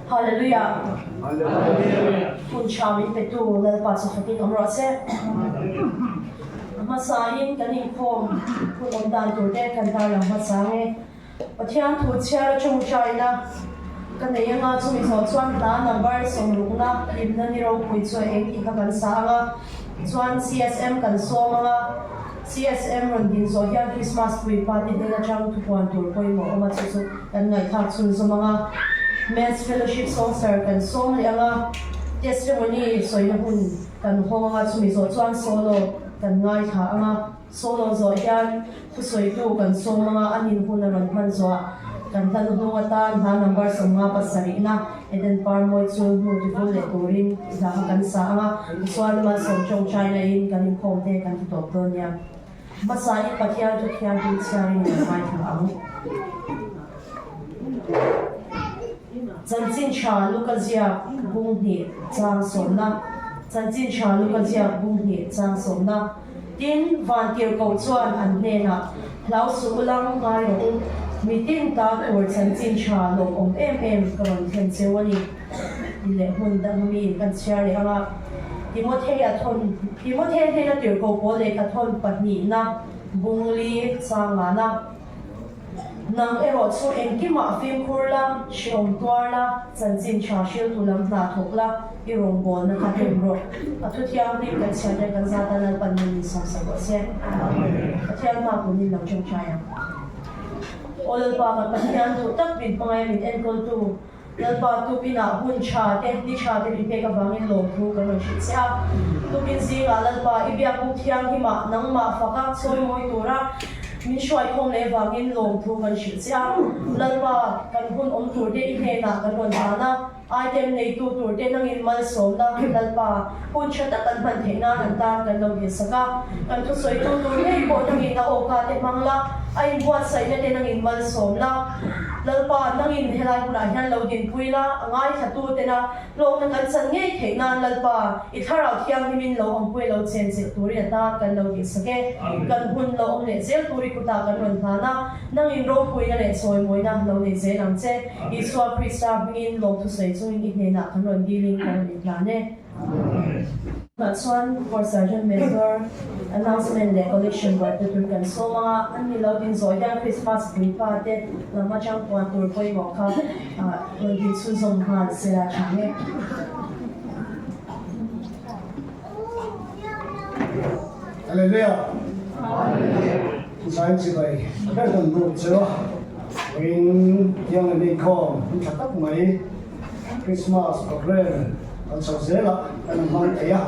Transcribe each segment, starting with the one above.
Hallelujah. Kun chami petu lal pasufaki amrose. Masahin kaning kom kun ondan turde kantar lang masange. Pathian thu chiara chung chaina. Kanayanga chumi so chuan da number songruna limna ni ro pui chu eng ki kan sanga. Chuan CSM kan somanga. CSM rundin so hian Christmas pui party dena chang tu puan tur poi mo oma chu kan ngai thak chun somanga. Men's Fellowship Songster kan song lianga testimony soina hun kan honga chumi so chuan solo kan ngai tha anga solo zo hian khusoi tu kan somanga anin hun ran phan zo kan tan hunga tan ha number songa pasari na eden parmoi chu beautiful le turin da kan sa anga chuan ma som chong china in kan khom te kan top don ya masai pathian tu khian tin chai ni mai tha ang Zanjin cha lukazia bunghi chang somna Zanjin cha lukazia bunghi chang somna tin van tir ko chuan an nena lau su ulang ngai ro meeting ta tur zanjin cha lo om em karon then chewani ile hun dang mi kan share anga Timothea he na tir ko pole ka thon patni na bungli changana Nang ero chu engkima film kurla shiom twarla zanjin cha shil tulam na thokla irong bol na kahem ro atuthiam ni kan chane kan zata na panin som sago se athiam ma kunin lang chung chaya olal pa ka pathian tu tak bin pangai min enkol tu lal pa tu bina hun cha te ni cha te bi pe ka bangin lo thu ka ro shi sia tu bin zi ga lal pa ibia ku thiam hi ma nang ma faka choi moi tura min shoi khom le wangin long thu kan shi sia lalpa kan hun om tur de he na kan ron na item nei tu tur de nang in mal som na lalpa hun chata kan ban the na nan ta kan lo ye saka kan thu soi tu tur nei ko nang in na o ka te mangla ai buat sai na te nang in mal som la lalpa nang in helai pura hian lo din puila angai thatu te na lo nang kan san nge the na lalpa I tharau thiam himin lo om pui lo chen se turi ta kan lo ye sake kan hun lo om le zel turi kuta kan ron thana nang in ro pui na le soi moi na lo le ze lang che Iswa Krista bingin lo tu sei chung in he na kan ron dealing kan ni plane That's one for Sergeant Major announcement the collection by the Turkan Soma and the Lodin Zoya Christmas Green Party Lama Chang Puan Tur Poi Moka Lodin Suzong Han Sela Change Hallelujah. Sáng vậy, các đồng đội chưa? Mình yang đi com, mình chặt tóc mấy Christmas program, còn sau dễ lắm, anh mang thấy à?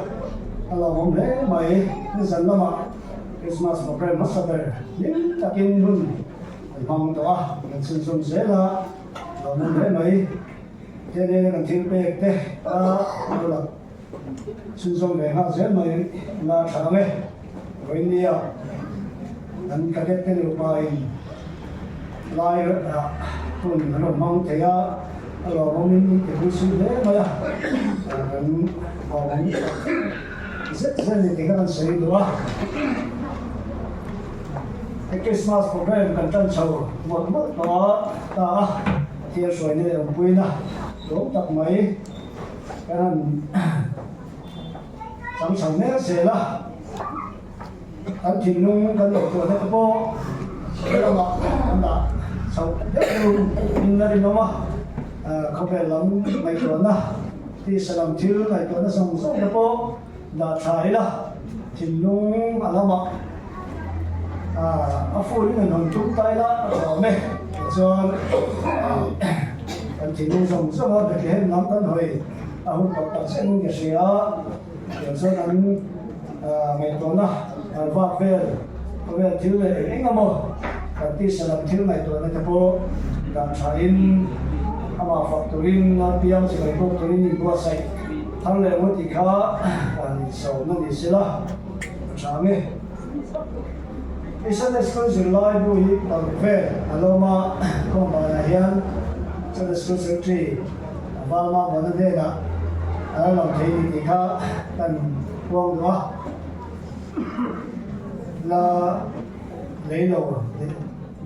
Anh làm hôm nay mấy cái dân lắm à? Christmas program mất sao đây? Nhưng ta kinh luôn, anh mang đó, mình xin xong dễ là, làm hôm nay mấy cho nên cần thiếu bê thế, là xin xong về ha dễ mấy là thằng ấy, với nhiều dan kaget kan lupai lai pun kalau mau saya kalau mau ini kebusi deh maya dan mau saya tinggal saya dua Christmas program kan tan sau một đó ta kia soi này ông quên à lúc tập mấy cái sẵn sàng nè sẽ là anh chỉ nung cái lỗ của cái bộ cái đó mà anh đã sau rất nhiều in ra đi nó mà không phải lắm mấy tuần đó thì sẽ làm thiếu mấy tuần nó xong xong cái bộ đã thấy là chỉ nung anh mà à phụ nữ mình chung tay đó rồi mẹ cho anh chỉ nung xong xong rồi cái hết lắm tân hồi ông có tập sẽ nung cái gì đó rồi sau anh mấy tuần đó vác về thiếu về anh em một tí sẽ làm thiếu này tuổi này thôi làm chain ama factoring na piang si mai ko turin ni buat sai thang le mo ti kha ani so no ni sila chame isa school July bu hi pang ve aloma ko ba hian so the school secretary balma bona de na ala lam thei ni kha tan wong do là lấy đầu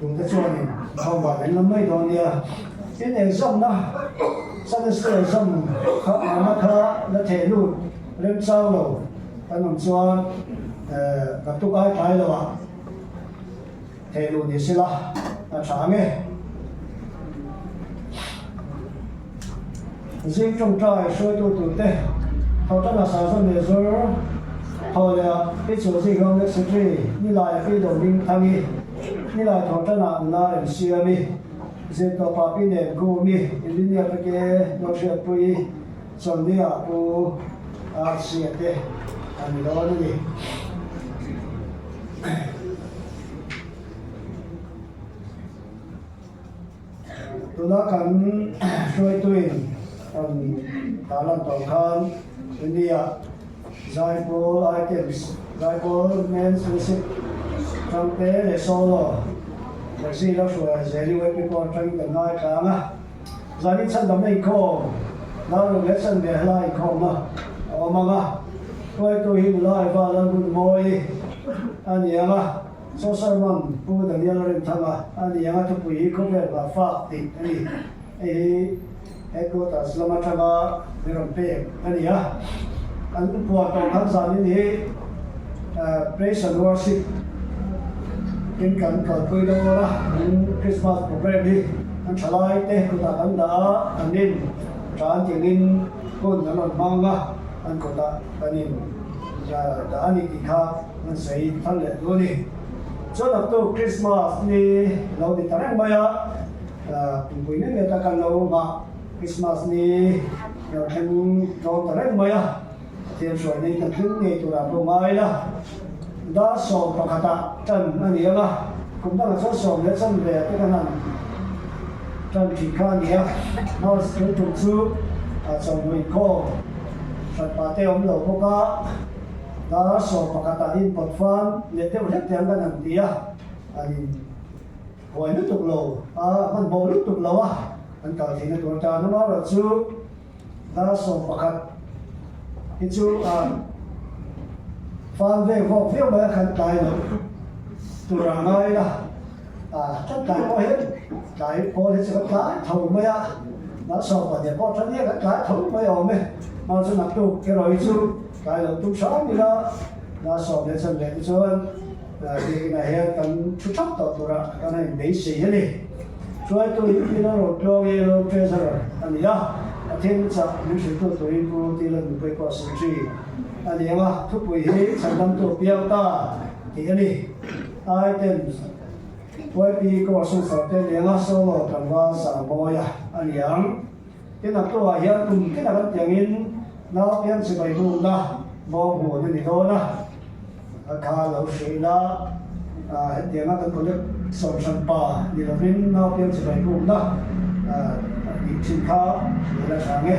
dùng cái chuột này không bảo đến lắm mấy đó nha in exam na semester exam na kha la the lu rem chang lo kan chuan ka tu ai thai lo wa the lu ni sila a tha nge riêng trong trại soi tu te hầu tất là sản xuất để rồi hầu là cái chỗ gì không biết sự gì như là cái đầu đinh tham đi như là hầu tất là làm xưa đi riêng tàu phá pin đèn cô đi in đi cái nó sẽ bui chọn đi cô xịt thế anh đó đi tôi đã cần soi tuyển ta làm tổng khan India Jaipur items Jaipur men's visit trong tế để solo để gì đó rồi dễ lưu ý con tranh gần ngay cả mà gia đình chân đắm này khô đó là cái chân để lại khô mà mà tôi hiểu lại và làm good boy anh em à số sản phẩm phụ được liên lạc thằng à anh em à chụp hình không phải là phát tiền ấy cô ta selama coba dirempet ani ya an buat orang zaman ini praise and worship in kan kalpui đó lah Christmas program đi an chalai te cô ta an đã anin tràn tiếng in con nó mang á an cô ta anin đã ani kha an sei thằng lệ luôn đi cho là tu Christmas ni lâu đi tarang maya tunggu ini kita kan lâu mà Christmas ni yang kan dong tarik maya tiap suai ni kan ni tu lah rumai lah dah so pakata tan ani lah cũng đang so so le chân về cái kan tan thì kan ni nó sẽ tụng chú trong người cô sát pa te om lo ko ka dah so pakata in pot fan le te udah tiang kan dia ani hồi lúc tục lầu mình bầu lúc tục lầu anh cầu thì nó tuần trà nó nói là chú đã sống bạc hạt cái chú phan về vòng phiếu mà khăn tài nữa từ ra ngay là tất cả có hết cái có hết sẽ có cái thầu mấy đã sống và để có chân nhé cái thầu mấy ông ấy mà chú nạp tu cái rồi chú cái là tu sáng như đó đã sống để chân để cho cái này hiện cần chú chấp tàu ra cái này mấy gì hết đi rồi tôi đi nó rồi cho cái lo chơi rồi anh nhá thêm chắc những sự tôi cũng đi lên một cái sự gì anh em thúc đẩy hết sản phẩm tôi biểu ta thì cái này ai tên với bị có sự phát triển những cái số lượng tăng và sản phẩm anh em cái nào tôi hiện cùng cái nào tiếng in nó biến sự bài buồn đó bao gồm những điều đó khá lâu xí đó tiếng nó có được sản phẩm đi là bên nó biến sự bài buồn đó đi xin khá là sáng nghe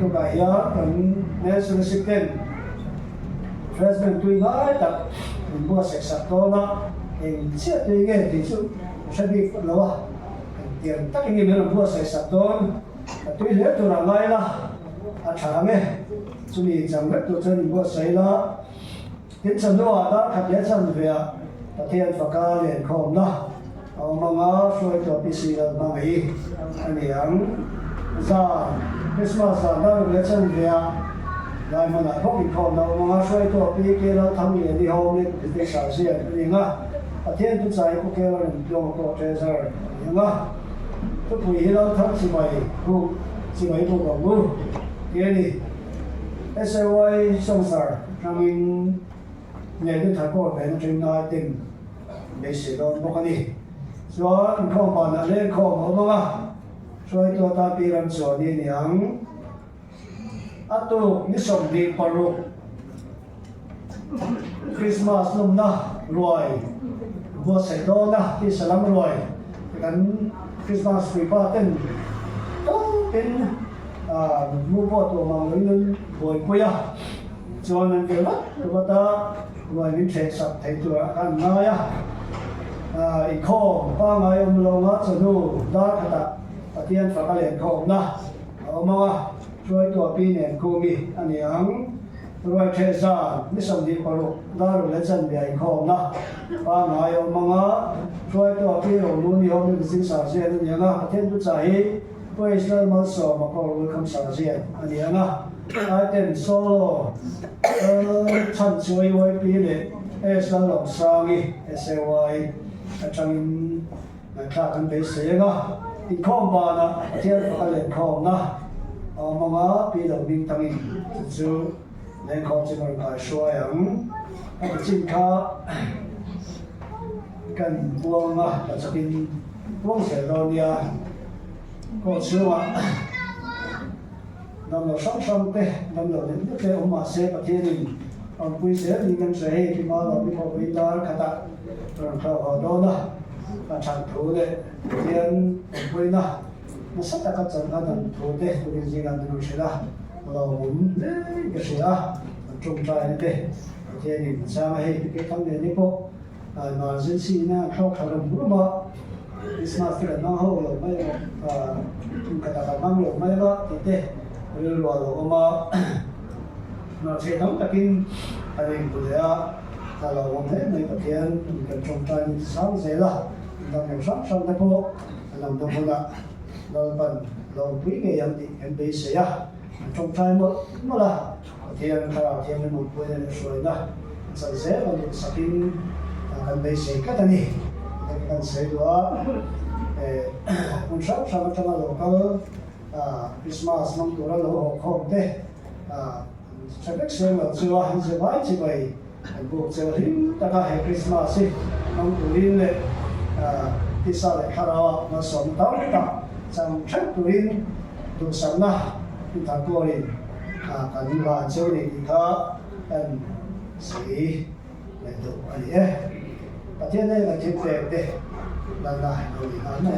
tôi cái hiện cần nên sự sự kiện President tuy nói tập mình mua sạch sạch đó nó hình chia tuy nghe thì sự sẽ bị lâu tiền tất cả những người mua sạch sạch đó tuy thế tôi làm ngay là sáng nghe chúng mình chẳng biết tôi chân mua sạch đó hiện chân đó đã thật dễ chân về thiên Phật ca liền khom đó mà ngã xuôi cho PC là mang ấy anh em ra Christmas là nó dễ chân về lại mà lại không bị khom đâu mà ngã xuôi cho PC là thằng gì đi hôm đi để xả xiên đi ngã thiên tu trái của kia là dùng có chế rồi ngã tôi quý là thằng chỉ mấy bộ đồng ngũ kia đi SAY song star rằng mình nhảy đến thái cổ về trên nói tình để sử dụng một cái gì rồi không còn là lên không có mà rồi tôi ta bị làm sao đi nhàng atu ni som di paru Christmas nung na rồi vô sẽ đó na thì salam rồi cái Christmas free party tên mua bộ đồ mà người nên buổi cuối cho nên cái đó chúng ta rồi mình sẽ sắp thấyตัวกันngayอีกข้อป้าไงลงอ่ะจะดูได้ขนาดเทียนฝากเหรียญของนะเอามาช่วยตัวปีเนี่ยกูมีอันนี้อัง rồi thế ra mi sầm đi qua rồi đó rồi lấy chân về không na và ngày hôm manga rồi tôi khi rồi luôn đi hôm đi xin sao gì anh nhá thiên tu chạy tôi sẽ mất số mà có rồi không sao gì anh nhá ai tên solo chân chơi với pi lệ sẽ lòng sang đi sẽ với trong người ta cần phải sửa nó thì không bao na thiên phải lên không na manga pi đầu bình tăng in chú nên không chỉ nói bài xoay ấm cái chính khá cần buông là cho tin buông sẽ đâu nha có chưa mà năm đầu sống thế năm đầu đến thế ông mà sẽ có thiên đình ông quý sẽ đi ngân sẽ thì mà là bị có bị đá khát tạ rồi sau họ đó đó và chẳng thú đấy thiên quý nó sắp đã cắt chân cái thằng thú đấy tôi cái gì làm được sẽ là muốn cái gì à trồng trái này thế thì sao hay cái vấn đề này có mà dân sinh na khâu khâu đồng bút mà Christmas thì là nó hậu rồi mấy chúng ta đã mang rồi mấy đó thì thế rồi rồi mà nó sẽ đóng cả kinh anh em của thế là làm thế này có tiền cần trồng trái thì sáng dễ là làm việc sáng xong thế cô làm được không ạ rồi phần rồi quý ngày em bị sẽ trồng trái một là thiên khảo thiên một buổi này rồi đó sản xuất là một sản phẩm cần bị sẽ cắt đi cần sẽ đó một số sản phẩm là local Christmas năm tuổi là lỗ không thế sẽ biết xem là chưa hay sẽ phải chỉ vậy buộc sẽ đến tất cả hệ Christmas năm tuổi này thì sao lại khá là mà sống tao cả trong chắc tuổi tuổi sống na thì thằng cô đi cần là chơi thì có cần sĩ để đủ anh ấy và thế đây là chuyện đẹp đây là lại rồi nói này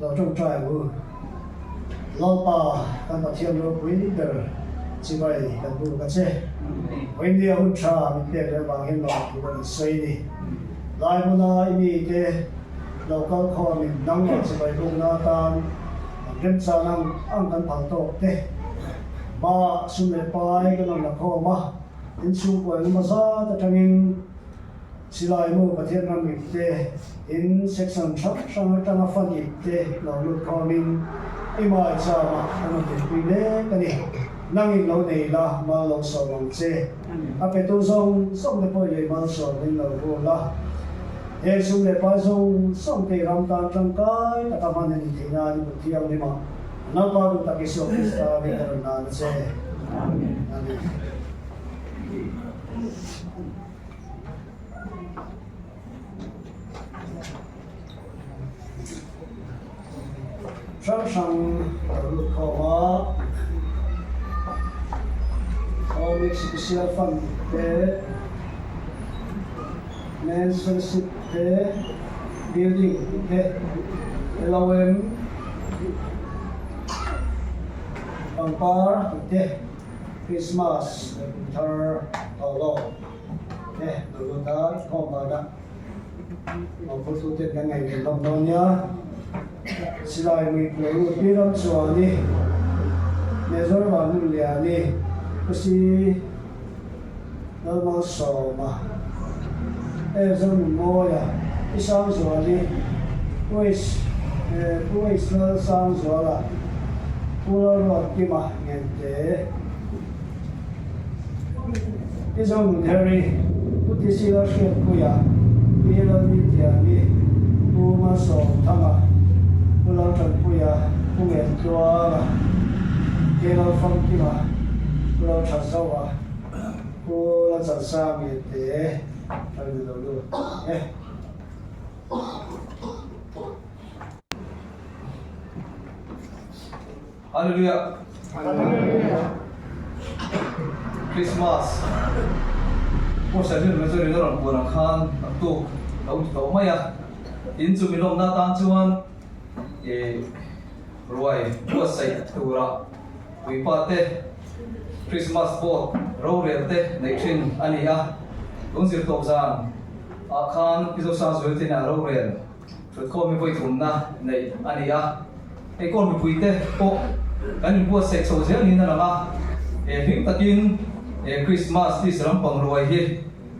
rồi trong trại vừa lo pa kan ta thiam lo pui der chi bai kan bu ka che when dia un cha mi te le ba hin lo ki ban sei ni lai mu na mi te local kho mi nang ma chi bai bu na tan ren cha nang ang kan phang to te ba sum le pai kan na kho ma in su ko ma sa ta tangin silai mu pathian nam mi te in section shop sang tanga fani te lo lu coming imai cha ma ano te pile kani nangin lo nei la ma lo so long che a pe tu song song de poi le ma so nin lo ro la e sum le pa song song te ram tan tang kai ta ka man ni thi na ni thi am ni ma na pa du ta ki so sta ve ta na che amen amen sang sang lu kho ma có việc special fund te mentorship te building te allowance pampar te Christmas winter tolo te lu ta kho ma da ma phu tu te ngai ni long don nya silai mi lu pi ram chua ni ne zor ma nu lia ni kasi nó mà sầu mà em dân mua ya cái sáng rồi đi quay nó sáng rồi là mua rồi cái mà nhận thế cái dân theo đi cái gì xí nó xuyên quay à cái nó đi tiền đi mua mà sầu thằng à mua lâu chân quay à mua nhận cho mà cái nó phong cái mà lo chặt sâu à, cô là chặt sao vậy thế, phải được đâu luôn, Hallelujah. Hallelujah. Christmas. Cô sẽ đi nói chuyện đó là buồn khan, tu, đâu đâu mấy à, in chung mình làm na tan chuan, ruai bua sei tura ui pa te Christmas boat ro rel te nei thin ani a lung zir top zan a khan izo sa zul tin a ro rel thut ko mi voi thum na nei ani a e kon mi pui te po kan bua sei so zel ni na la e hing takin e Christmas ti saram pang ruai hi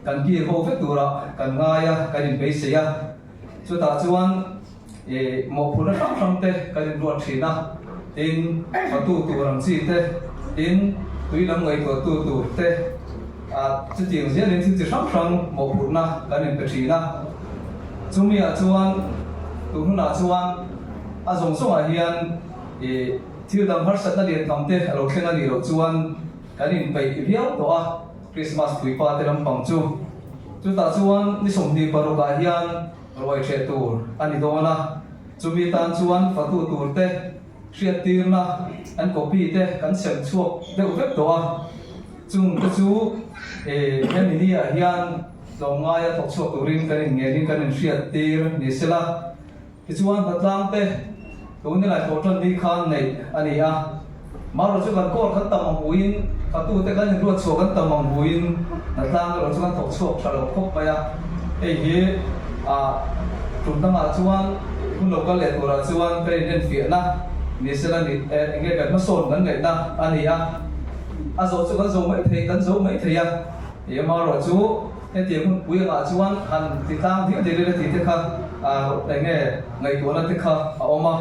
kan ki ho ve tura kan ngaya kan in be se ya chu ta chuan e mo phuna sam sam te kan in ruat thina in patu turang chi te in tui lam ngai tu te a chu tiang zia len chi sam sam mo phuna kan in pe thina chumi a chuan tu huna chuan a zong song a hian e thil dam har sat na lian tam te alo thlenga ni ro chuan kan in pe riau to a Christmas pui pa te lam pang chu ta chuan ni som ni paru ka hian roi the tur ani do na chumi tan chuan fatu tur te hriat tir na an copy te kan sem chuak deuh vek to a chung te chu e hemi ni a hian longai a thok chuak turin kan in nge kan in hriat tir ni sela ti chuan batlang te tuni lai photon ni khan nei ani a maro chu kan kor khan tamang uin fatu te kan in ruat chuak kan tamang uin na tlang ro chu kan thok chuak thalo khop maya e hi a tum tanga chuan kun local le tura chuan president fi na ni sela ni nge kan ma son kan ngai na ani a zo chu kan zo mai thei kan zo mai thei a e maro chu he ti kun pui nga chuan han ti tang thi de le ti te kha a nge ngai ko na te kha a oma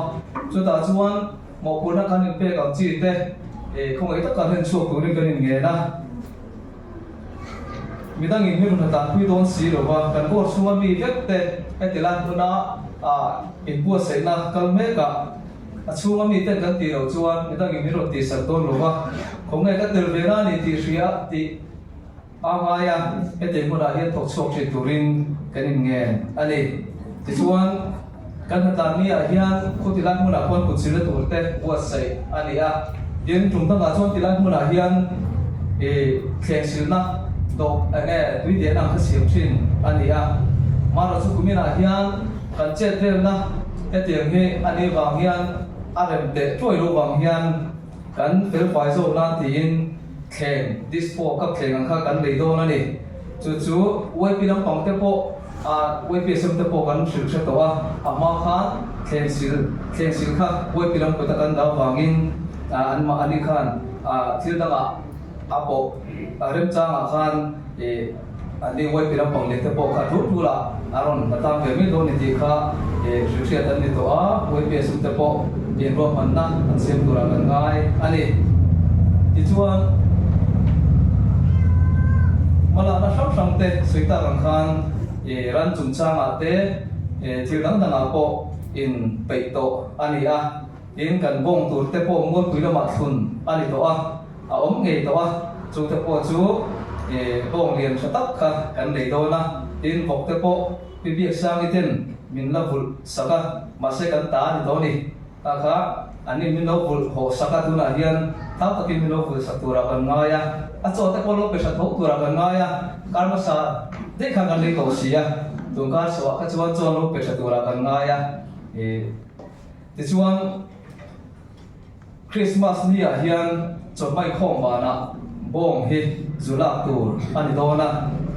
chu ta chuan mo puna kan in pe kam chi te e không ai tất cả hiện chuộc của những cái nghề na mình đang nhìn như là ta quy đốn xí rồi và cần có số mi viết te cái tiền lan của nó in bua sẽ na cần mấy cả số mi te cần tiền đầu chuan mình đang nhìn như là tiền sản tôn rồi và không ai cái tiền về na thì tiền xía thì ai à cái tiền của đại hiện thuộc chuộc chỉ tụ rin cái nghề anh ấy thì chuan cần ta mi à hiện có tiền lan của nó quan của xí là tụ te bua sẽ anh ấy à yên chúng ta đã chọn tiền lan của nó hiện khen xí na do nghe tuy điện năng khởi chuyện anh ấy à mà rồi chúng mình là hiện cần chết thêm na cái tiền nghe anh ấy vàng hiện anh em để trôi lô vàng hiện cần phải phải rồi na tiền khen dispo các khen ngang khác cần lấy đồ na đi chú quay pin làm bằng tế bộ quay pin xem tế bộ cần sử dụng đó mà khác khen xí khác quay pin làm cái ta cần đào vàng in anh mà anh ấy khan thiếu đó bộ rem chang a khan ani wai piram pang le te po kha thu la aron batam ke mi do ni ti kha shriya tan ni to a wai pe sum te po yen ro man na an sem dura kan ngai ani ti chuan mala na sam te suita kan khan ran chung chang a te thil dang dang a po in pe to ani a in kan bong tur te po mon pui la ma thun ani to a om nge to a chu te po chu bong lian sa tak kha kan nei do na in bok te po pi biak sang iten min la vul saka ma se kan ta ni do ni ta kha ani min lo vul ho saka tu na hian ta ta min lo vul satura kan nga ya a cho te po lo pe sa tho tura kan nga ya kar ma sa de kha kan nei to sia tu ka so ka chuan cho lo pe sa tura kan nga ya ti chuan Christmas ni a hian chot mai khom ba na bong hi zula tur ani do na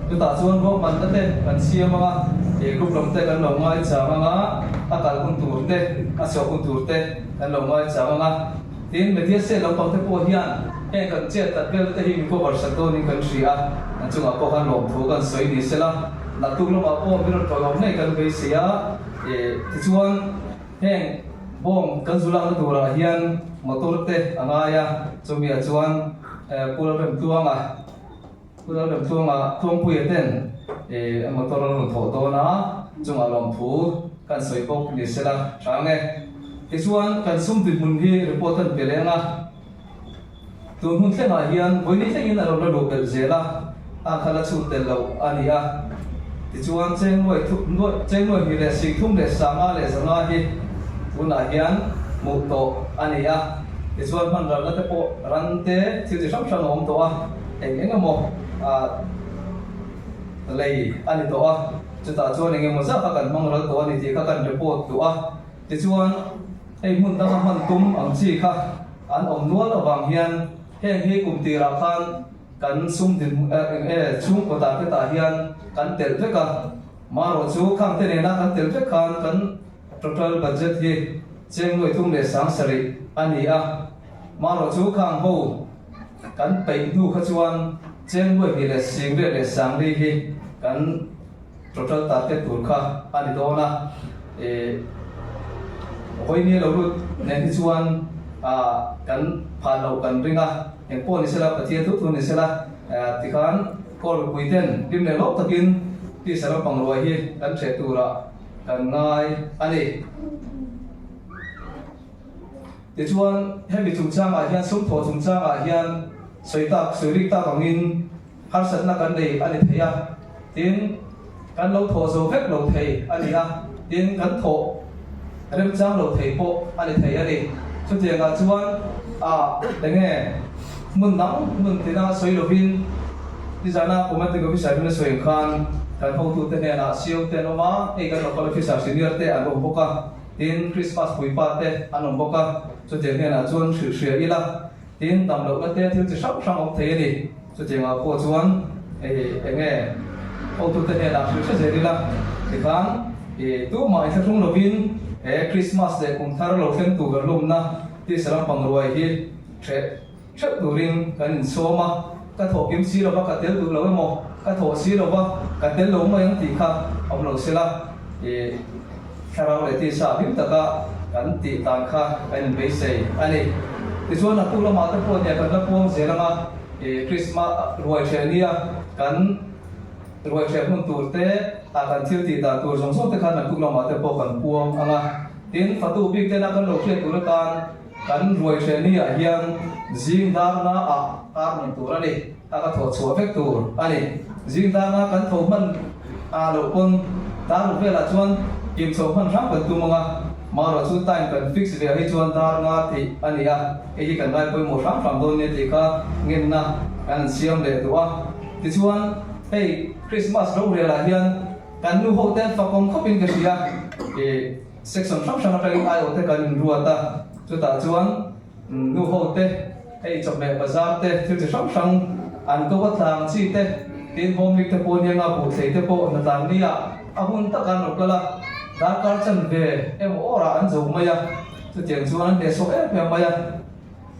tu ta chuan ro man te kan siam anga group lam te kan lo ngai cha anga akal kun tur te a so kun tur te kan lo ngai cha anga tin me dia se lo pang te po hian kan che ta bel te hi ko var sa to ni kan ria an chunga po kan lo thu kan soi ni sela na tu lo ma po mi ro to lo nei kan be sia ti chuan bong kan zulang tu ra hian motor te angaya chumi a chuan pula rem tuanga thong pui ten motor ro tho to na chunga lom thu kan soi pok ni sela change ti chuan kan sum ti mun hi report an pelenga tu hun thlena hian boini thengin aro lo bel zela a khala chu tel lo ania ti chuan cheng loi hi le sing thum le sanga le zanga hi una hian mu to ania ti chuan man ral te po ran te thil ti sam sam om to a eng mo lei ani to a chu ta chuan eng mo za ka kan mang ral to ani ti ka kan report to a ti chuan hei mun dang man tum ang chi kha an om nual awang hian heng hi kum ti ra khan kan sum din chung ko ta ke ta hian kan tel veka maro chu khang te ne na kan tel vek khan kan total budget hi cheng loi thum le sang sari ani a maro chu khang ho kan pei du kha chuan cheng loi hi le sing le sang ri hi kan total ta ke tur kha ani do na hoi ni lo lut ne hi chuan kan pha lo kan ringa en po ni sela pathia thu ni sela ti khan kol puiten dim le lok takin ti sala pangroi hi kan che tura kan ngai ani ti chuan hemi chung changa hian sum tho chung changa hian soitak surik ta kangin har sat na kan nei ani theya tin kan lo tho zo vek lo thei ani a tin kan tho rem chang lo thei po ani thei ani chu te ga chuan denge mun nang mun tina soi lo bin ti jana komati go bisai bin soi khan kan ho tu te ne na siu te no ma e kan ko fi sa senior te an bo ka tin Christmas pui pa te an bo ka chu te ne na chuan thri thri ila tin dam lo na te thil chi sak sang ok thei ni chu te nga po chuan nge ho tu te ne na thri thri ila ti khan tu mai sa thung lo bin Christmas de kum thar lo thleng tu gar lum na ti salam pangroi hi thret turin kan soma ka tho kim si lo ba ka tel tu lo mo ka tho si lo ba ka tel lo ma yang ti kha om lo sela kharau le ti sa bim ta ka kan ti tan kha kan be sei ani ti chuan na tu lo ma ta po ne kan la pom se lama Christmas ruai chenia kan ruai che mun tur te kan thil ti ta tur jong jong te khan na tu lo ma ta po kan puam anga tin fatu big te na kan lo che tu la kan ruai chenia hian zing dar na ni tur ani ta ka tho chua vek tur ani zing dar na kan tho man lo pon ta ru ve la chuan kim chho man rang kan tu manga ma ro chu time kan fix ve hi chuan dar na ti ani a e hi kan ngai poi mo rang rang don ne ti kha ngin na kan siam le tu a ti chuan hey Christmas ro re la hian kan nu ho ten fa kom khopin ka sia section sam sam ta ai o te kan ruata chu ta chuan nu ho te hey chop me bazar te thil chi sam sam an ko wa tlang chi te tin home lik te po ni nga bu thei te po na tang ni a hun ta kan no kala da kar chan ve em ora an zo maya chu tiang chuan de so em maya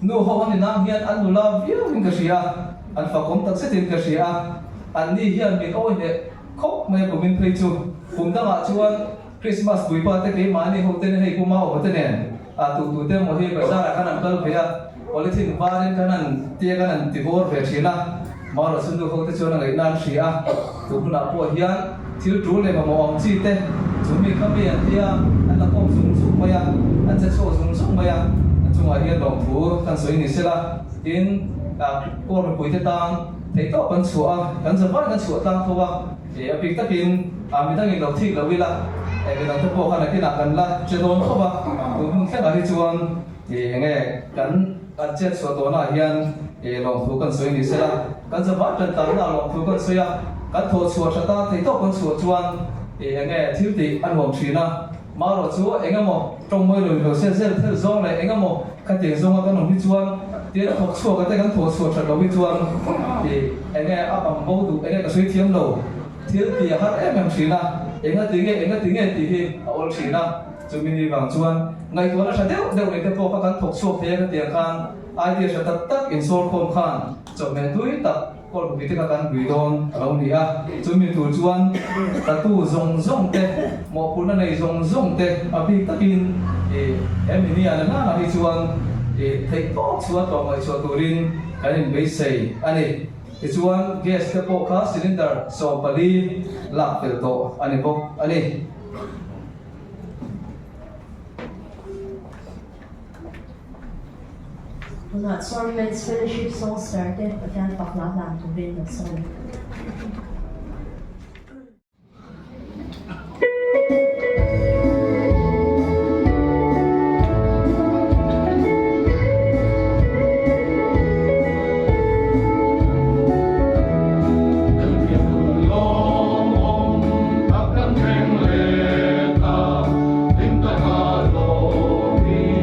nu ho ani na hian an nu la viu min ka sia an fa kom tak se tin ka sia an ni hian mi ko ne khop me ko min phei chu kum da ma chuan Christmas bui pa te ke ma ni ho te ne hei ku ma o te ne tu te mo hi bazar kan an kal phea polythene varin kanan tia kanan tibor ve thina maro sundu ho te chuan ngai nan ria tu na po hian thil tu le ma om chi te chumi khabi an tia an la kom sung sung maya an cha so sung sung maya chunga hian long thu kan soi ni sela in ko ro pui te tang thei to kan chua kan zawa kan chua tang thowa apik takin mi tang in lo thik lo wila mi tang te po kana kina kan la che don khowa tu mun khela hi chuan nge kan chet so to na hian long thu kan soi ni sela kan zawa kan ta na long thu kan soya kan tho chua thata thei to kan chua chuan nge thil ti an hom thina ma ro chu engamo trong moi lo se thel zong le engamo ka te zong ka no hi chuan ti tho chua ka te kan tho chua tha lo hi chuan enge apam bo du enge ka soi thiam lo thil ti har em thina enga tinge ti hi ol thina chumini wang chuan ngai ko na sa deu ne te po ka kan thok chua the ka te kan idea sa tak in sol khom khan chome tui tak kol bi te ka kan bi don alo ni a chumi tu chuan ta tu zong te mo puna nei zong te abi takin em ni ana na hi chuan thei to chuan to mai chu turin kan be sei ani chuan gas te po kha cylinder so pali lak tel to ani bok ani When that song men's fellowship song started, but then pakla lang to win the song. Hãy subscribe cho kênh Ghiền Mì Gõ để không bỏ lỡ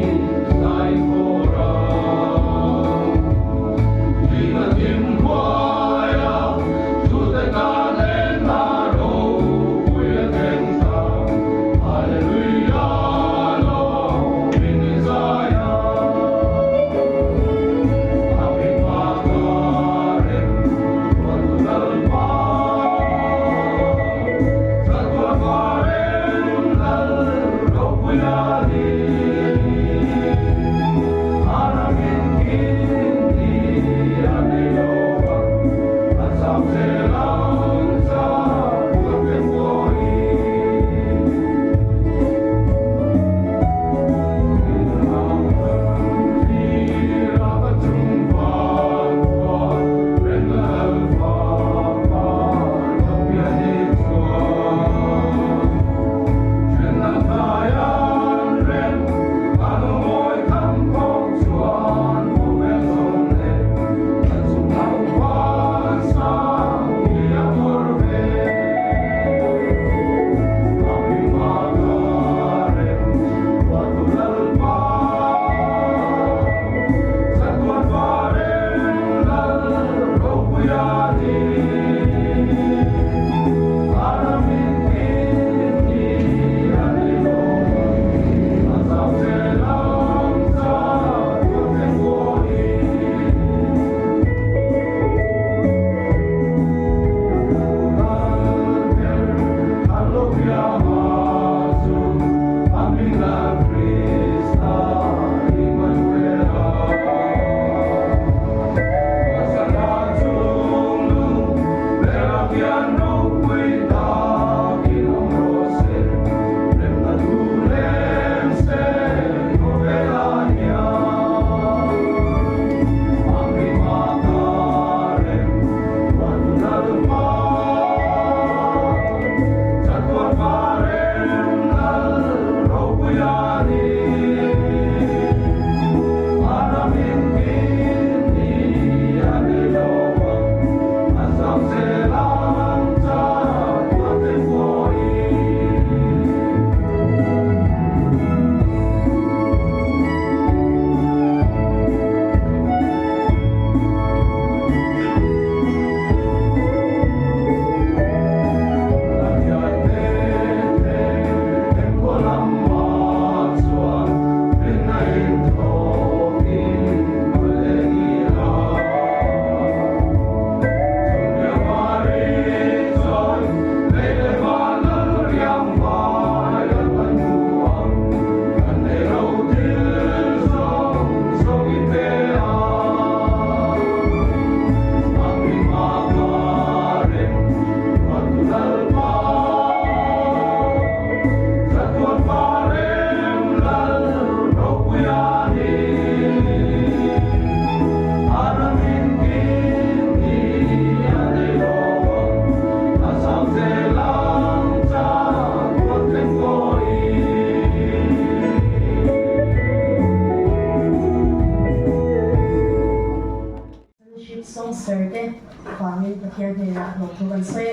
หลงทุกันเซ่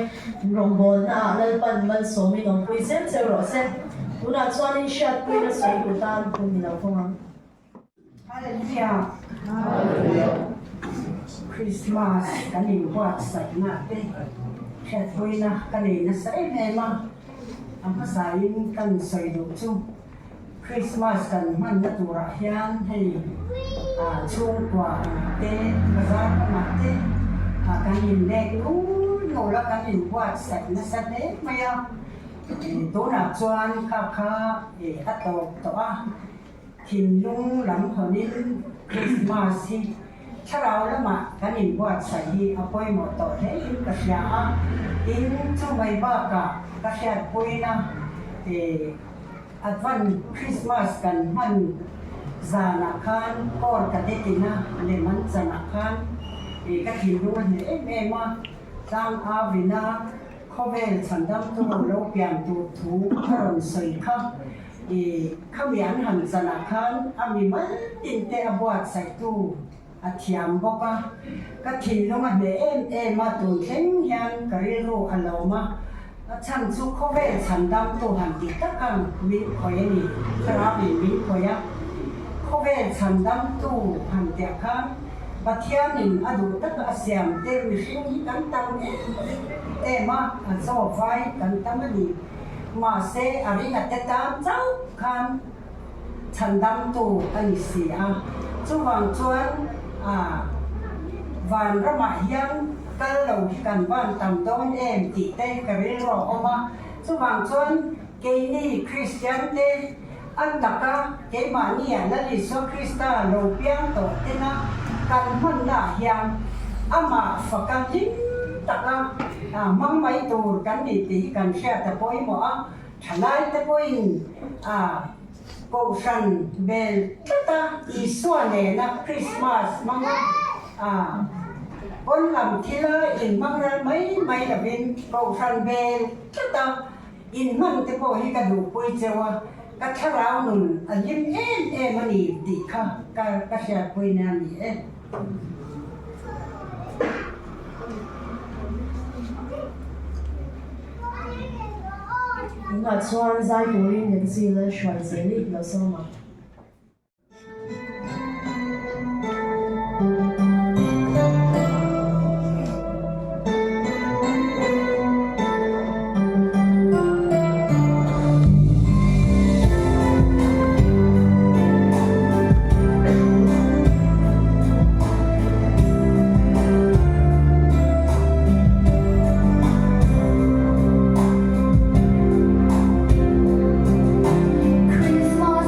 รองบอลน่ะนั่นเป็นมันสมิตองคุยเส้นเซลล์เส้นคุณอาจารย์ชัดคุยนะใส่กุตานคุณมีเราคง Hallelujah. Christmas kanin buat sa natin. Kaya po na kanina sa emema. Ang pasayin kan sa idutso. Christmas kan man natura yan. Hey, chung kwa natin. Mazapa natin. Kanin lego. Nola kanin buat sa natin. Maya. Ito na chuan kaka. Ato toa. Kinlung lam honin Christmas hi charau lama kanin buat sahi apoi moto he in kasya in chumai baka kasya poina advan Christmas kan man zanakan kor kadetina leman zanakan kakinlung he ema sang avina khovel chandam tu lo pian tu thu karon soi kha kamian han zanakan ami man inte abuat sai tu athiam boka ka thinlonga me em ma tu thleng hian karilo aloma chang chu khove chandam tu han ti takang mi khoyani sarabi mi khoya khove chandam tu han te khan pathianin adu tak asyam te mi hing kan tam ema so vai kan tamani mà sẽ ở đây là tết tám cháu khăn thành đam tù anh xì chú hoàng chuan vàn ra mãi hiang cái đầu cần van tầm đôi em chỉ tên cái rõ oma chú hoàng chuan cái ni Christian tên anh đặt ra cái mà nia là lý số Christa lâu biang tổ tên cần hơn là hiang ama phải cần chính đặt ra mang mấy tù cần đi tí cần xe tập bôi mỏ thay tập bôi cầu san bel ta Isu này na Christmas mang con làm thi la in mang ra mấy là bên cầu san bel ta in mang tập bôi cái đủ bôi chewa cái thằng nào nung anh em anh đi đi cái xe bôi này em Nga chuan zai turin nek zila shwai zeli lo soma. Christmas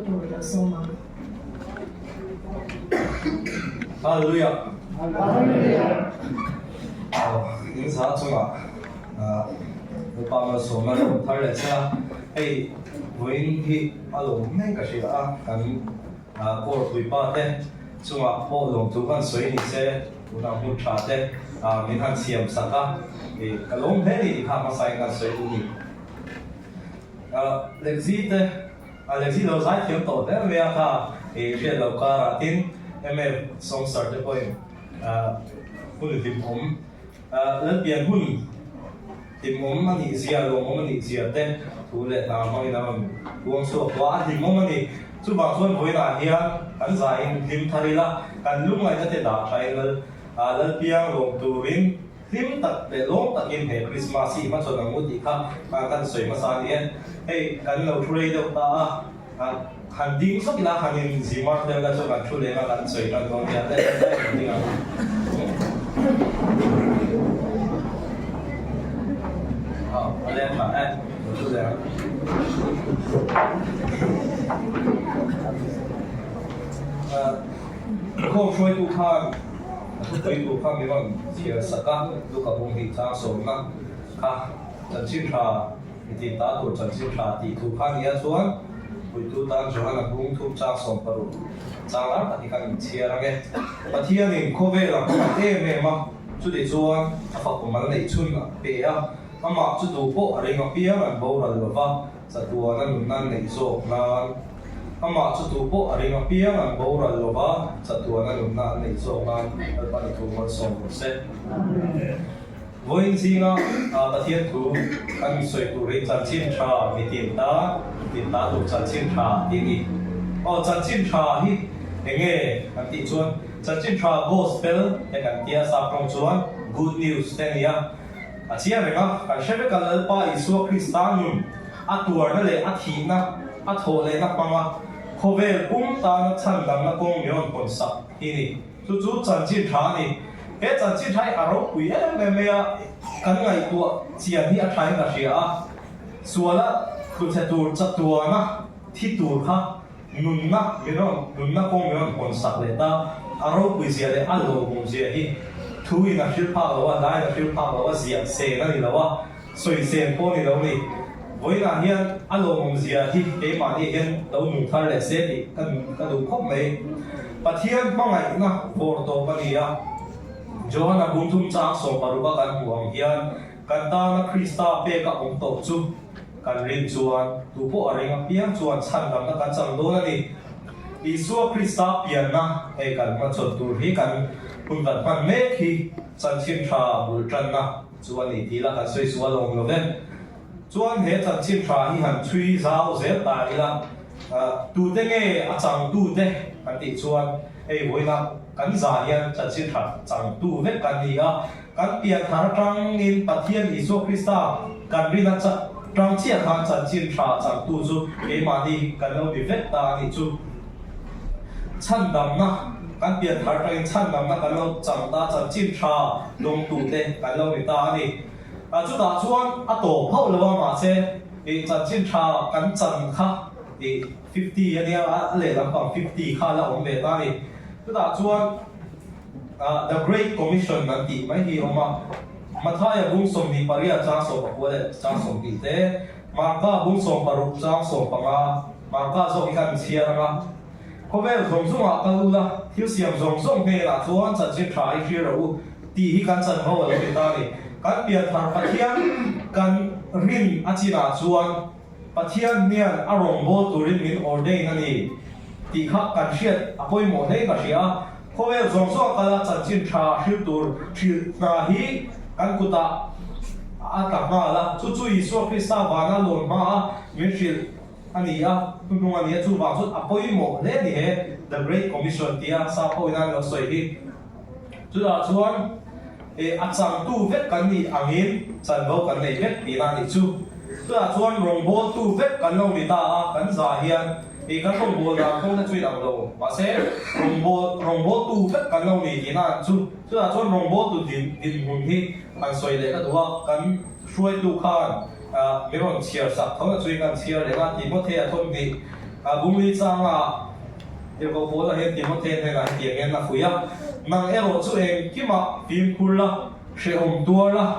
tur la soma Hallelujah. Những sáng chung ba mươi số mà thay lại cha, hay với thì alo ngay cả sự cần cô tuổi ba thế, chung bộ lòng tu văn suy ni sẽ cũng đang muốn trả thế, mình hàng xiêm sẵn thì cái lông thế thì hàng mà sai cái suy ni, lịch sử thế, lịch sử lâu dài thiếu tổ thế, về thì việc lâu cả tin em song star thế coi, hun tìm home, lần biển hun tìm home mà đi zia luôn mà đi zia thế, thu lệ nào mà đi nào buông xuống quá tìm home mà đi, chú bảo xuân với là hiền, anh giải tìm thay là, anh lúc này sẽ đạp thay là lần biển luôn tu vin, tìm tật để lông tật in hệ Christmas gì mà cho nó mua gì khác, anh soi mà sao đi, hey anh lâu thuê đâu ta, han ding sok ila hanin zimar de la so kan chule ma kan soi kan gong ya de de ale ma chu de ko shoi tu khan mi bang chia saka lu ka bong hi cha so na ka chan chin tha ti ta tu chan chin tha ti tu khan ya chuan Hãy subscribe cho kênh Ghiền Mì Gõ để không bỏ lỡ những video hấp dẫn. Với gì nó ta thiên thủ ăn soi tu rei chân chín trà mi tiền ta tu chân chín trà đi đi chân chín trà hi nghe anh ti chuan chân chín trà gospel để anh tia sa prong chuan good news thế nia chia rồi đó anh sẽ biết cái lời ba Isu Christian tuar nó lệ thi na thô lệ na panga khove cũng ta nó chân đam na công mion con sa hi ni chú chân chín trà ni cái chân chín trà ở đâu quý em mẹ kan ngai tua chian hi a thai na ria suala kun se tur cha tua na thi tur kha nun na ko me kon sak le ta aro pui sia le alo mum sia hi thui na shil pa wa dai na shil pa wa sia se na ni lawa soi sen ko ni lo ni voi na hian alo mum sia hi ke ma ni hian lo nu thar le se ti kan du khop mai pathian ma ngai na por to pa ni ya Johanna buntum chak so paruba kan huang hian kan ta na Krista pe ka ong to chu kan rin chuan tu po arenga piang chuan chan dam na kan chang do na ni Isu Krista pian na e kan ma chot tur hi kan kun kan pan me khi chan chin tha bul tran na chuan ni ti la kan soi sual long lo ven chuan he chan chin tha hi han thui zau zel ta ila tu te nge a chang tu te kan ti chuan ei voina kan za hian chan chin tha chang tu ve kan ni a kan pian thar tang in pathian Isu Krista kan rin a cha trang chia khan chan chin tha chang tu chu e ma ni kan lo bi vet ta ni chu chan dam na kan pian thar tang in chan dam na kan lo chang ta chan chin tha dong tu te kan lo ni ta ni chu ta chuan a to phau lo ma che e chan chin tha kan chan kha e 50 ania a le lam pang 50 kha la om ve ta ni chu ta chuan the great commission nan ti mai hi oma Mathaya bung som ni paria chang so pa wale chang som ti te marka bung som paru chang so pa nga marka so ikan chia nga kovel zong zong a kalula thiu siam zong zong me la chuan chan chin tha I hri ro ti hi kan chan ho lo ti ta ni kan pia thar pathian kan rin achina chuan pathian nian arong bo turin min ordain ani ti kha kan hriat apoi mo nei ka hria kovel zong zong kala chan chin tha hri tur thil na hi kan kuta atama la chu Isu Krista vana lon ma mirchil ani a tunung ani chu wa chu apoi mo le ni he the great commission tia sa poi na lo soi hi chu da chuan e achang tu vet kan ni angin chan bo kan nei vet ti na ni chu da chuan rong bo tu vet kan lo ni ta a kan za hian e kan rong bo da ko na chui dang lo ma se rong bo tu vet kan lo ni ti na chu da chuan rong bo tu din mun hi kan soi le ka duwa kan shuai tu khan meron chiar sak thona chui kan chiar le nga ti mo the a thon ni bung li chang yêu cầu bố là hiện tiền một thêm hay là tiền em là phối à nàng em ở chỗ em khi mà phim cool là sẽ ôm tua là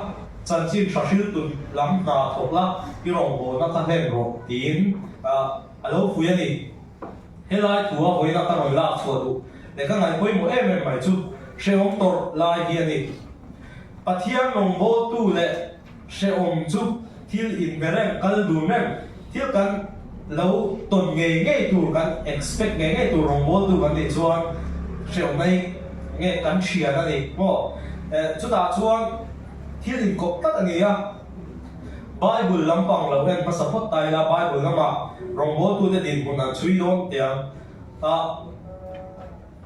chân chín sát sưu tụt lắm na thuộc là cái rồng bố nó ta thêm rồi tiền alo phối này hết lại thua với nó ta nói là thua đủ để các ngài với mỗi em mày chú sẽ ôm tổ lại hiện này bắt thiên rồng bố tu lệ sẽ ôm chú thiếu in về đây cần đủ nên thiếu cần lâu tuần nghe tu cần expect nghe tu rong bol tu cần đi chuan sẹo này nghe cần chia ra đi mo chúng ta chuan thiên hình cột tất anh à Bible làm bằng lâu em mà support tay là Bible làm mà rong bol tu để đi một lần suy đoán tiếng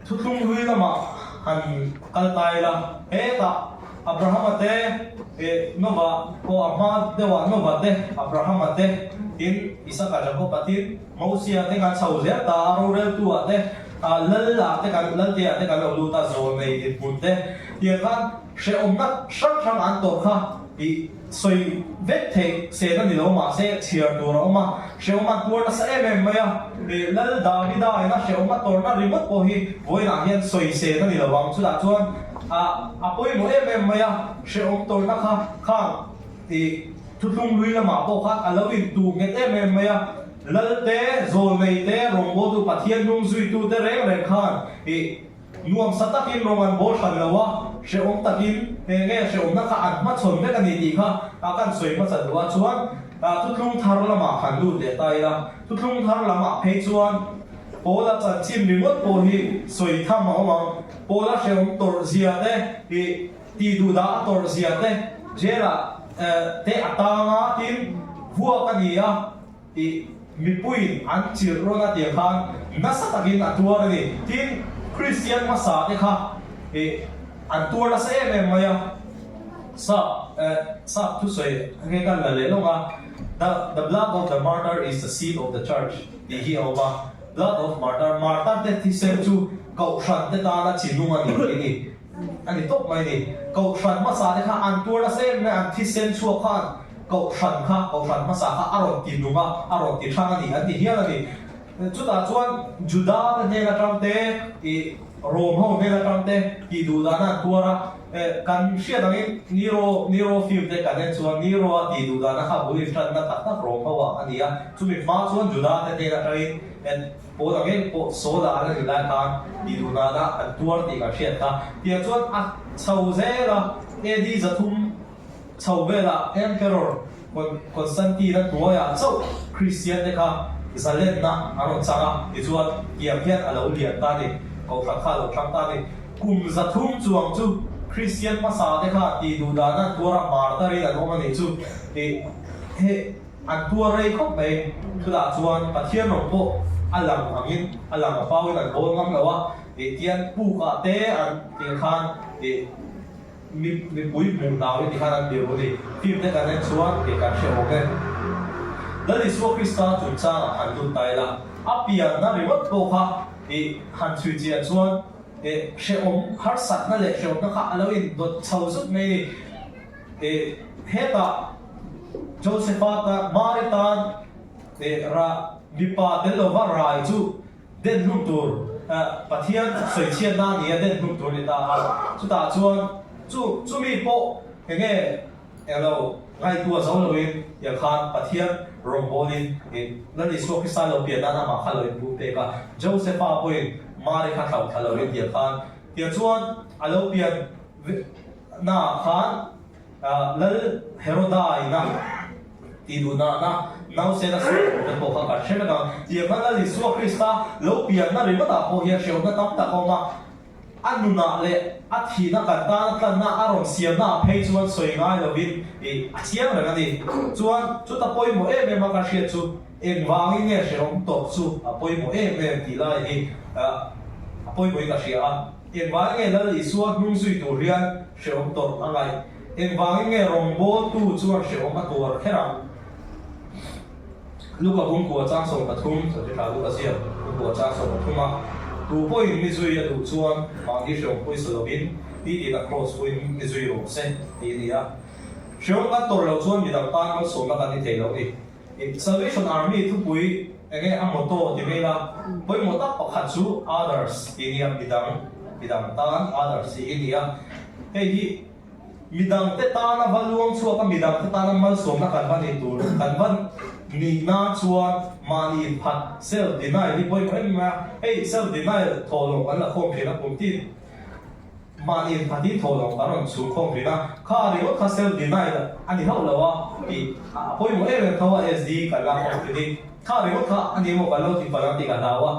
thu lung hui làm mà han kal tay là ta Abraham ate nova ko ama dewa nova te Abraham ate in Isaac Jacob patin Moses ate kan saule ta arorel tu ate lalla ate kan lalte ate kan lu ta zo nei dit punte dia kan se omnat sang an to kha i soi vet the se na ni lo ma se chiar tu ro ma se oma tu na sa em maya lal davida ina se oma to na remote ko hi voi na hian soi se na ni lo wang chu da chuan apoi mo em maya se om to na kha ti thu lung lui la ma po kha alawin tu nget em maya lal te zo nei te rong bo tu pathian nung zui tu te reng khan i nuam satakin rongan bol khan lawa se om takin nge se om na kha an ma chon me kan ni ti kha kan soi ma chan wa chuan thu lung thar la ma khan lu de tai la thu lung thar la ma phei chuan pola chan chim remote po hi soi tham ma ma pola se om tor zia te i ti du da tor zia te jera te atanga tin vua ka ni i mi puin an chir rona ti khan na sa takin atua ni tin Christian masa te kha an tur la se em maya sa tu soi nge kan la le longa the blood of the martyr is the seed of the church di hi over blood of martyr te thi sem chu kau shan te ta la chinunga ni ani top mai ni kau shan masa te kha an tur la se me an thi sem chu khan kau shan masa kha aron ti nunga aron ti thang ni an ti hian ani chút ta chuan Judah ne la tram te i Rome ho ne la tram te ki du da na tuara kan sia dang niro film te kan chuan niro ti du da na kha buli tran na tak Rome ho ania chumi ma chuan Judah te la trai en po dang en po so la ala ni la kan ti du na na an tuar ti ka sia ta tia chuan chau ze la di zathum chau ve la emperor Constantine tuaya chau Christian te kha Israel na aron changa ichuan kiam hian alo lian ta ni ko kha lo tham ta ni kum zathum chuang chu Christian masa te kha ti du da na tura martari la no mani chu he an tua rei khop mai chu da chuan pathian no po alang angin alang pawin an bol ngam lawa tian pu ka te an ti khan mi pui mu naw ni khan an bil ni phim te kan chuan ke kan she o ke đó là số Christa chúng ta hành động tại là áp biên na remote po kha hành suy diễn chuan sẽ ôm har sat na le sẽ ôm na kha alawin dot chau zut mai ni heta Josephata Maritan ra mipa del over rai chu den lum tur pathian soi chian na ni den lum tur ni ta chu ta chuan chu mi po nge elo ngay tua zau loin ya khan pathian rombolin nan ni so Christa lo pia na ma khalo bu te ka Josepha point mari kha thau khalo ri ya khan tia chuan alo pia na khan lal Herodai na ti du na nau se na so ta ko ka shema ka tia khan li so Christa lo pia na ri ma ta po ya sheu na tam ta ko ma anuna le athi na kan ta na aron siam na phei chuan soi ngai lo bin chiang la ni chuan chu ta poi mo em ma ka hriat chu en wangi nge serong top chu poi mo em ti lai hi poi mo ka hria en wangi nge la li suat nung sui tu rian serong top angai en wangi nge rong bo tu chuan serong ma tur khera luka bung ko chang song pathum so ti ta luka sia ko chang song pathuma tu poi mi zui ya tu chuan ma di shong poi so bin ti la cross poi mi zui ro se ti dia shong ka tor lo chuan mi dang tan ma so ma kan ni te lo ni Salvation Army tu poi enge amoto ti vela poi mota pakhat chu others inia bidang tan others inia hei hi midang te ta na valuang chu ka midang te ta na mal som na kan van tur kan van ni na chuan mani phat self deny ni poi poi ma hey self deny tholong kan la khom phina pum ti mani phati tholong karon chu khom phina kha ri kha self deny ani hau lawa pi poi mo even thawa sd kan la khom phini kha ri kha ani mo balo ti bala ti ka lawa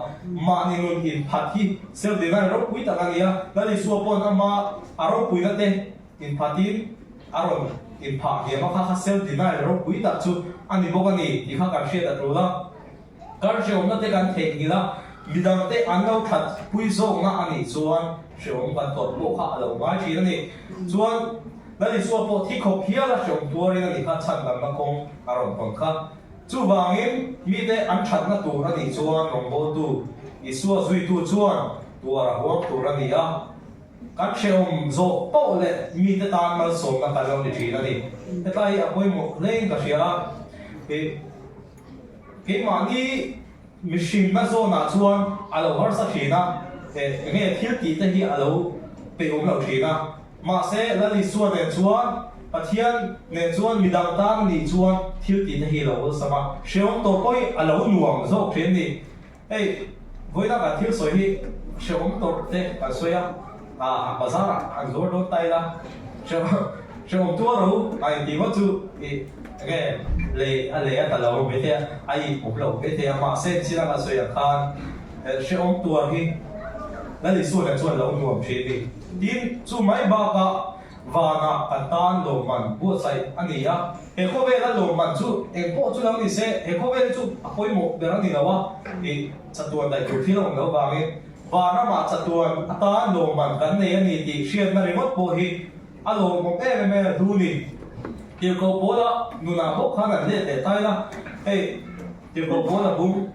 mani nun in phati self deny ro pui ta ka nia la li su pon ama aro pui na te in phati aron in pha ye ma kha self deny ro pui ta chu ani bokani ti kha kan she da trola kar sheom na te kan thek ni la midang te anau that pui zo na ani chuan sheom kan tot bo kha lo mai thi ni chuan la li so po thi khop hia la sheom tuari na ni kha chan lam na kong aron kon kha chu wangin mi te an that na tu na ni chuan rong bo tu i suwa zui tu chuan tuara ho tu ra ni a kan sheom zo po le mi te tan mal som na kan lo ni thi na ni te tai a poi mo leng ka sia cái mà đi machine na zo na chuan alo har sa thina nge thil ti te hi alo pe om lo thina ma se la li suan ne chuan pathian ne chuan midang tan ni chuan thil ti te hi lo sama sheom to poi alo nuam zo phen ni ei voina ka thil soi hi sheom to te ka soya bazar an zo do tai la sheom to ro ai ti mo chu cái lệ ta lâu biết thế ai cũng lâu biết thế mà sẽ chỉ là cái sự khan sẽ ông tua khi là lý số là số lâu nuông chế đi tin chú mấy ba cả và na cả tan lâu man bua say anh ấy á hệ có về là lâu man chú hệ có chú lâu đi sẽ hệ có về chú khối một cái gì đó thì chặt tuần đại chủ thiên ông lâu vàng ấy và nó mà chặt tuần tan lâu man cái này anh ấy thì xuyên na remote bộ hi alo một em thu đi tiêu cầu bố đó người nào bốc khá là dễ để tay là hey tiêu cầu bố là bung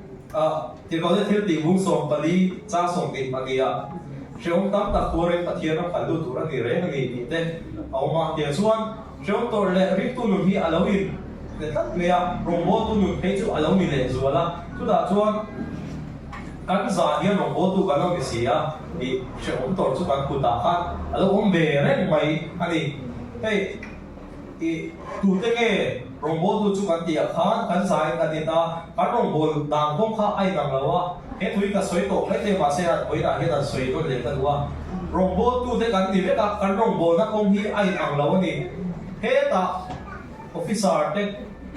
tiêu cầu thiếu tiền bung sòng bali cha sòng tiền mà kia sẽ ông tắm tập tua lên tập thiên nó phải lưu tụ ra nghề rễ nghề gì thế ông mà tiền xuân sẽ ông tôi lệ rít tu nụn hi alo in để tất lệ rồng bố tu nụn thấy chú alo mình lệ rồi là chú đã xuân cắn già điên rồng bố tu cắn ông cái gì à thì sẽ ông tôi chú cắn cụt tạ khác alo ông về đấy mày anh đi hey tu te nge rombo tu chu kan tia khan kan sai kan ta kan rombo dang bom kha ai nang lawa he thui ka soi to le te ma se an poi da he dan soi to le ka duwa rombo tu te kan ni le ka kan rombo na kong hi ai nang lawa ni he ta officer te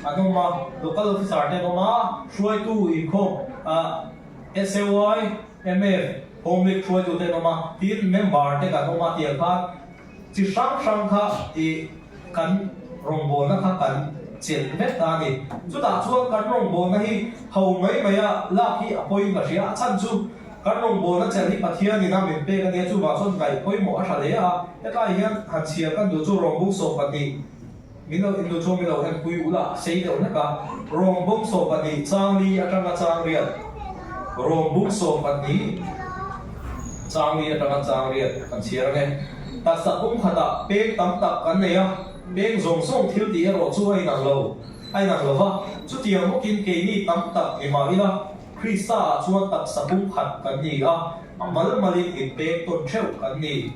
anoma local officer te ma shuai tu I khom SAY MF home week shuai tu te ma tin member te ka ma tia kha chi sang kha kan rongbo na kha kan chen met ta ni chu ta chuan kan rongbo na hi ho mai mai a la hi apoi ma ria chan chu kan rongbo na chen hi pathian ni na min pe ka ne chu ma chon kai poi mo a thale a ta ka hian han chia kan du chu rongbung so pa ni mino in du chu mino han pui ula sei de na ka rongbung so pa ni chang li atanga chang riat rongbung so pa ni chang li atanga chang riat kan chia nge ta sa kum khata pe tam tak kan ne a bên dòng sông thiếu tí ở chỗ ai nàng lầu va chút tiền một kinh kế ni tắm tập thì mà đi là Krista chuan tập sập bung khát cái gì à mà đi in bên tôn treo cái gì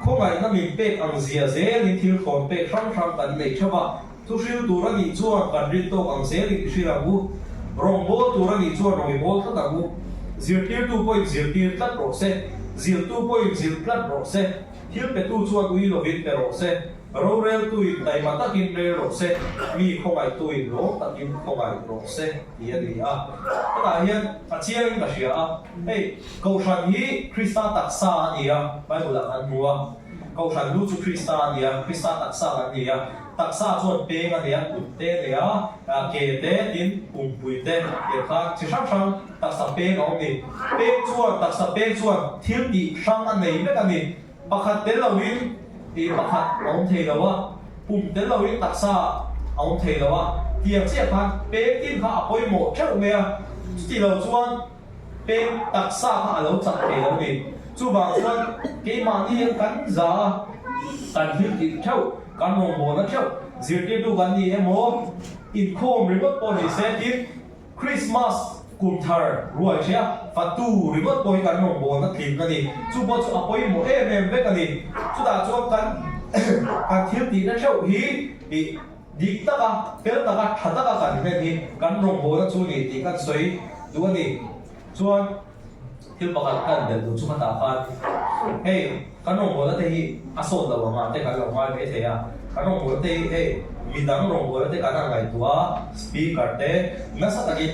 không ai nó mình bên ăn dìa dễ đi thiếu còn bên sang cái này cho va tu siêu tu ra đi chuan cái đi to ăn dễ đi siêu là bu rong bố tu ra đi chuan rồi bố thắt là bu diệt tiêu tu bôi diệt tiêu cắt rổ xe diệt tu bôi diệt cắt rổ xe thiếu bên tu chuan tu lo vin bên rổ xe Rorel tuin tay mà ta kim rê rổ xe mi không ai tuin rổ ta kim không ai rổ xe hiền đi à cái này hiền à chiên cái gì à hey câu chuyện hi Krista tác sa đi à bài bồ là ăn mua câu chuyện lu chu Krista đi à Krista tác sa đi à tác sa chuan pe cái này tụt te này à kể te tin bùi te để khác chỉ sang tác sa pe nó đi pe chuan tác sa pe chuan thiếu đi sang anh này biết anh này bạc hạt te lâu đi thì bác hạt ông thầy đâu á, bùm đến lâu đến tạc xa ông thầy đâu á, tiệm sẽ phán bé tin khá bôi một chắc mẹ, chỉ lâu chuan bé tạc xa khá lâu chặt thầy đâu đi, chú bảo chuan cái mà đi cắn giá, cắn hiếp thì theo, cắn hồng bồ nó theo, diệt đi đâu cắn đi em mô, in khom remote policy tin Christmas kum thar ruai chia fatu ribot poi kan rong bo na thin ka ni chu bo chu apoi mo em ve ka ni chu da chu kan kan thil ti na chau hi dik ta ka pel ta ka thata ka kan ve ni kan rong bo na chu ni ti kan soi du ni chuan thil pakhat kan del du chu ma ta khan hey kan rong bo na te hi asol la ma te kan lo ma ve the ya kan rong bo te hey midang rong bo te kan ngai tua speaker te na sa takin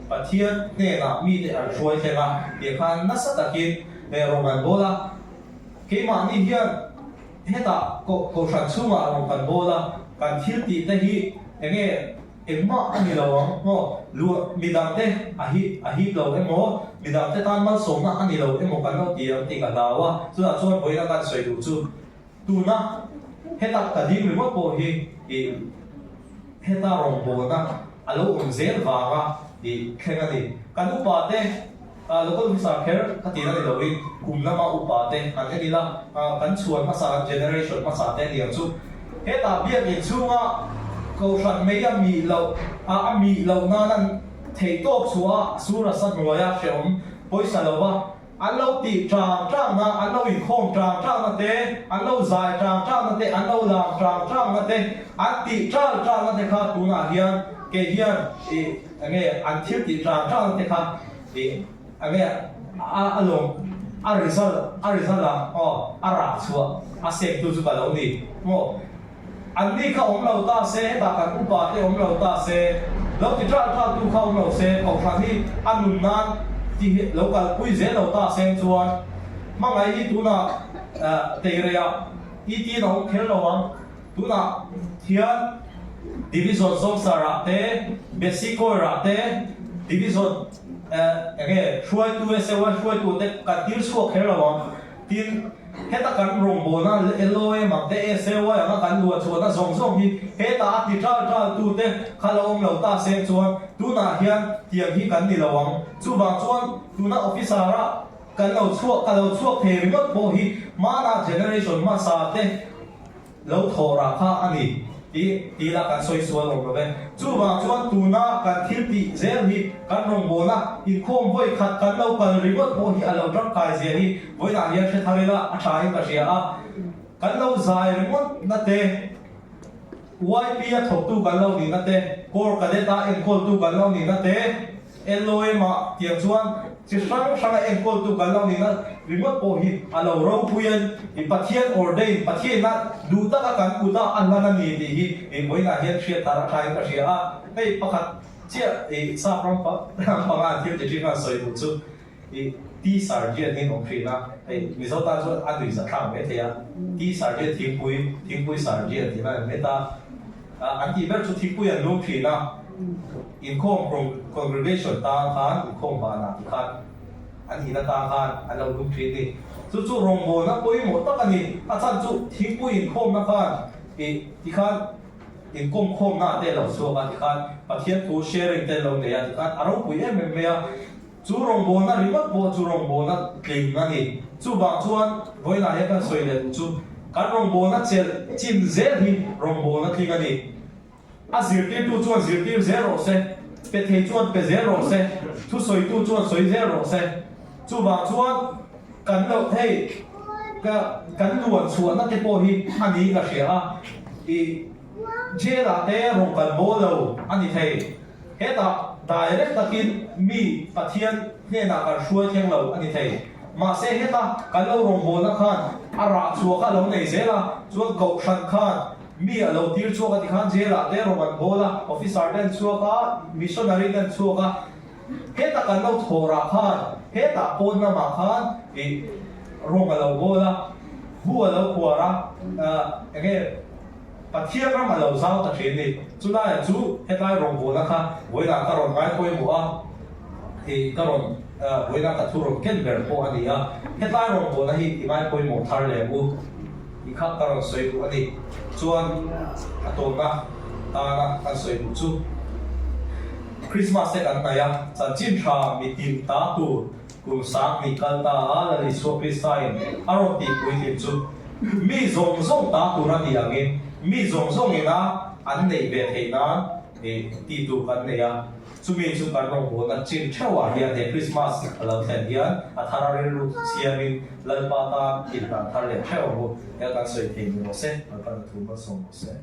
pathian ne na mi te ar shoi the nga ye khan na sa takin roman bola ke ma ni hian heta ko shan chunga rong kan bola kan thil ti te hi enge emma ani lawang mo lu midang te ahi lo emo midang te tan mal som na ani lo emo kan lo ti am ti ka dawa chu da chuan boina kan soi du chu tu na heta ka ding remote po hi heta rong bo na alo zel wanga khenga ni kan upa te local visa care ka ti na ni lowi kumna ma upa te an ni la kan chuan ma sa generation ma sa te liang chu heta bia ni chunga ko shan me ya mi lo mi lo na nan thei top chua sura san roya shem poisa lowa an lo ti trang na an lo in khom trang na te an lo zai trang na te an lo lam trang na te an ti trang na te kha tu na hian ke hian ange an thil ti trang na te kha ange along a result la ara chua a sek tu chu ka lo ni mo an ni kha om lo ta se ta kan upa te om lo ta se lo ti trang tu kha om lo se ko kha ni anun nan ti local pui ze lo ta sen chuan mangai hi tuna teirea i ti no khel lo wang tuna thian division song sara te basic ra te division age shuai tu se wa shuai tu te ka tir shuo khel lo wang tin heta kan rong bo na loe ma te se wa ma kan lu chu na zong hi heta ti tra tu te khalom lo ta sen chuan tu na hian tiang hi kan ni lawang chu ba chuan tu na officer ra kan lo chuak the remote bo hi mana generation ma sa te lo thora kha ani ti la kan soi sual lo ve chu ba chuan tu na kan thil ti zel hi kan rong bo na in khom voi khat kan lo kan remote bo hi alo drop kai ze hi voi na hian the tharela a thai ka ria a kan lo zai remote na te YP a thok tu kan lo ni na te core cadeta encol tu kan lo ni na te LOA ma tiang chuan chi sang encol tu kan lo ni na remote po hi alo ro puyan I pathian ordain pathian na du ta ka kan ku ta an na ni ti hi moi na hian shia tar thai ka ria a ei pakhat chia sa pram pa nga thil ti chi ka soi bu chu ti sarjet ni nong phina mi zo ta chu an dui za thang me the ya ti sarjet thing pui sarjet ti na meta an ti ber chu thing pui an nong phina in khom congregation ta khan in khom ba na khan an hi na ta khan an lo nong phi ni chu rong mo na poi mo ta ka ni a chan chu thing pui in khom na khan ti khan in khom na te lo so ka ti khan pathian tu sharing te lo ne ya ti khan aro pui em me ya chu rong bo na remote bo chu rong bo na tling na ni chu ba chuan voi na he kan soi le chu kan rong bo na chel chin zel hi rong bo na tling ani a zirtir tu chuan zirtir zero se pe thei chuan pe zero se thu soi tu chuan soi zero se chu ba chuan kan lo thei kan luan chuan na te po hi ani ka ria jela te rong kan bo lo ani thei heta direct takin mi pathian ne na kar shuai theng lo ani thei ma se heta kan lo rong bo na khan ara chuwa ka lo nei zela chuan go shan khan mi alo tir chuwa ka ti khan zela te roman bola officer den chuwa ka missionary den chuwa ka heta kan lo thora khan heta pon na ma khan rong alo bola bu alo kuara enge pathian ram alo zau ta thin ni chula chu hetlai rong bo na kha voina ka ron ngai poi mu a karon voina ka thu ron ken ber po ani a hetlai rong bo na hi ngai poi mu thar le mu I kha ka ron soi bu ani chuan aton na ta na kan soi bu chu Christmas te kan na ya chan chin tha mi tin ta tu kum sak mi kal ta a la li so Christine aro ti pui tin chu mi zong ta tu ra ni angin mi zong ina an nei ve thei na ti tu kan nei a chumi chu kan rong bo kan chin thawa hian he Christmas alo thlen hian a thara ri ru siamin lalpa ta kin kan thar le thawa bo ya kan soi thei ni se kan thu ma som se